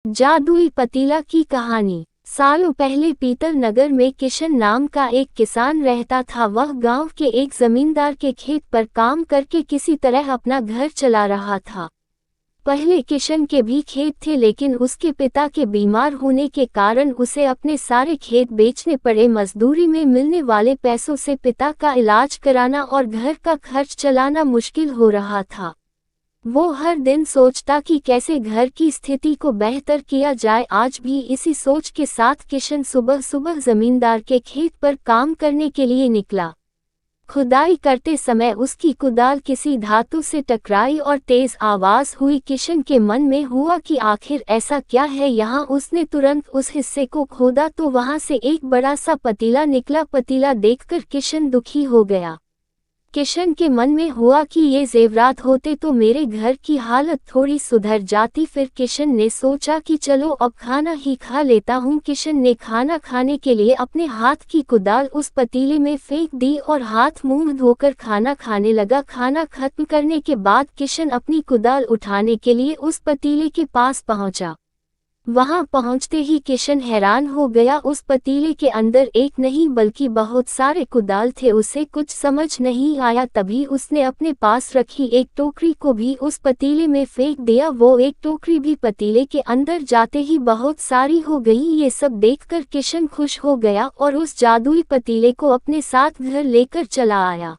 जादुई पतीला की कहानी। सालों पहले पीतल नगर में किशन नाम का एक किसान रहता था। वह गांव के एक जमींदार के खेत पर काम करके किसी तरह अपना घर चला रहा था। पहले किशन के भी खेत थे, लेकिन उसके पिता के बीमार होने के कारण उसे अपने सारे खेत बेचने पड़े। मजदूरी में मिलने वाले पैसों से पिता का इलाज कराना और घर का खर्च चलाना मुश्किल हो रहा था। वो हर दिन सोचता कि कैसे घर की स्थिति को बेहतर किया जाए। आज भी इसी सोच के साथ किशन सुबह सुबह जमींदार के खेत पर काम करने के लिए निकला। खुदाई करते समय उसकी कुदाल किसी धातु से टकराई और तेज आवाज हुई। किशन के मन में हुआ कि आखिर ऐसा क्या है यहाँ। उसने तुरंत उस हिस्से को खोदा तो वहां से एक बड़ा सा पतीला निकला। पतीला देखकर किशन दुखी हो गया। किशन के मन में हुआ कि ये जेवरात होते तो मेरे घर की हालत थोड़ी सुधर जाती। फिर किशन ने सोचा कि चलो अब खाना ही खा लेता हूँ। किशन ने खाना खाने के लिए अपने हाथ की कुदाल उस पतीले में फेंक दी और हाथ मुंह धोकर खाना खाने लगा। खाना खत्म करने के बाद किशन अपनी कुदाल उठाने के लिए उस पतीले के पास पहुंचा। वहां पहुंचते ही किशन हैरान हो गया। उस पतीले के अंदर एक नहीं बल्कि बहुत सारे कुदाल थे। उसे कुछ समझ नहीं आया। तभी उसने अपने पास रखी एक टोकरी को भी उस पतीले में फेंक दिया। वो एक टोकरी भी पतीले के अंदर जाते ही बहुत सारी हो गई। ये सब देखकर किशन खुश हो गया और उस जादुई पतीले को अपने साथ घर लेकर चला आया।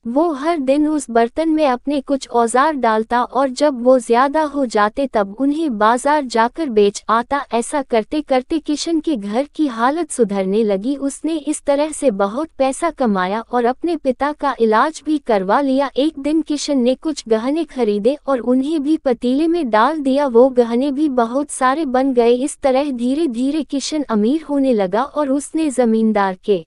वो हर दिन उस बर्तन में अपने कुछ औजार डालता और जब वो ज्यादा हो जाते तब उन्हें बाजार जाकर बेच आता। ऐसा करते करते किशन के घर की हालत सुधरने लगी। उसने इस तरह से बहुत पैसा कमाया और अपने पिता का इलाज भी करवा लिया। एक दिन किशन ने कुछ गहने खरीदे और उन्हें भी पतीले में डाल दिया। वो गहने भी बहुत सारे बन गए। इस तरह धीरे धीरे किशन अमीर होने लगा और उसने जमींदार के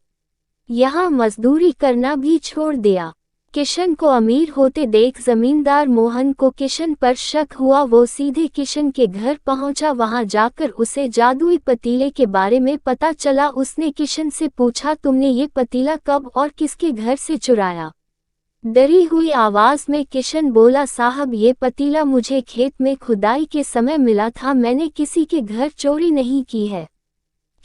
यहाँ मजदूरी करना भी छोड़ दिया। किशन को अमीर होते देख जमींदार मोहन को किशन पर शक हुआ। वो सीधे किशन के घर पहुंचा। वहां जाकर उसे जादुई पतीले के बारे में पता चला। उसने किशन से पूछा, तुमने ये पतीला कब और किसके घर से चुराया? डरी हुई आवाज में किशन बोला, साहब ये पतीला मुझे खेत में खुदाई के समय मिला था। मैंने किसी के घर चोरी नहीं की है।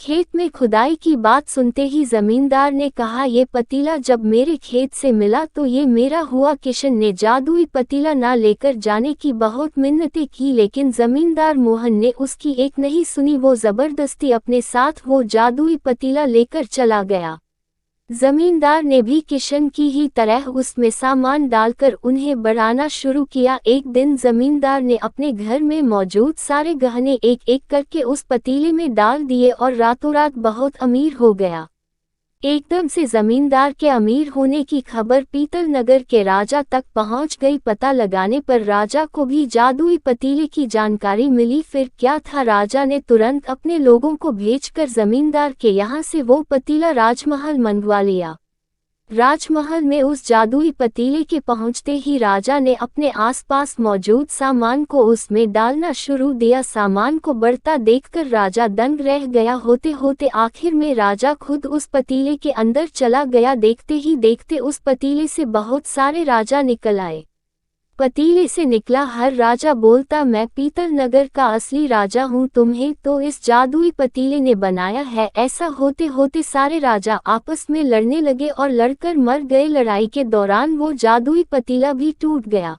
खेत में खुदाई की बात सुनते ही जमींदार ने कहा, ये पतीला जब मेरे खेत से मिला तो ये मेरा हुआ। किशन ने जादुई पतीला ना लेकर जाने की बहुत मिन्नतें की, लेकिन जमींदार मोहन ने उसकी एक नहीं सुनी। वो जबरदस्ती अपने साथ वो जादुई पतीला लेकर चला गया। जमींदार ने भी किशन की ही तरह उसमें सामान डालकर उन्हें बढ़ाना शुरू किया। एक दिन जमींदार ने अपने घर में मौजूद सारे गहने एक एक करके उस पतीले में डाल दिए और रातों रात बहुत अमीर हो गया। एकदम से जमींदार के अमीर होने की खबर पीतल नगर के राजा तक पहुंच गई। पता लगाने पर राजा को भी जादुई पतीले की जानकारी मिली। फिर क्या था, राजा ने तुरंत अपने लोगों को भेजकर जमींदार के यहाँ से वो पतीला राजमहल मंगवा लिया। राजमहल में उस जादुई पतीले के पहुंचते ही राजा ने अपने आसपास मौजूद सामान को उसमें डालना शुरू दिया। सामान को बढ़ता देखकर राजा दंग रह गया। होते होते आखिर में राजा खुद उस पतीले के अंदर चला गया। देखते ही देखते उस पतीले से बहुत सारे राजा निकल आए। पतीले से निकला हर राजा बोलता, मैं पीतल नगर का असली राजा हूँ, तुम्हें तो इस जादुई पतीले ने बनाया है। ऐसा होते होते सारे राजा आपस में लड़ने लगे और लड़कर मर गए। लड़ाई के दौरान वो जादुई पतीला भी टूट गया।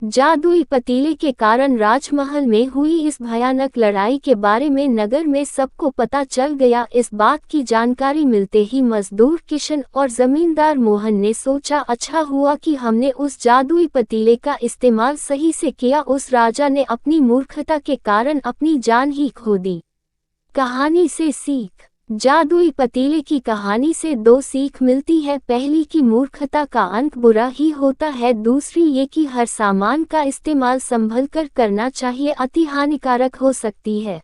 जादुई पतीले के कारण राजमहल में हुई इस भयानक लड़ाई के बारे में नगर में सबको पता चल गया। इस बात की जानकारी मिलते ही मजदूर किशन और जमींदार मोहन ने सोचा, अच्छा हुआ कि हमने उस जादुई पतीले का इस्तेमाल सही से किया। उस राजा ने अपनी मूर्खता के कारण अपनी जान ही खो दी। कहानी से सीख। जादुई पतीले की कहानी से दो सीख मिलती है। पहली कि मूर्खता का अंत बुरा ही होता है। दूसरी ये कि हर सामान का इस्तेमाल संभल कर करना चाहिए, अति हानिकारक हो सकती है।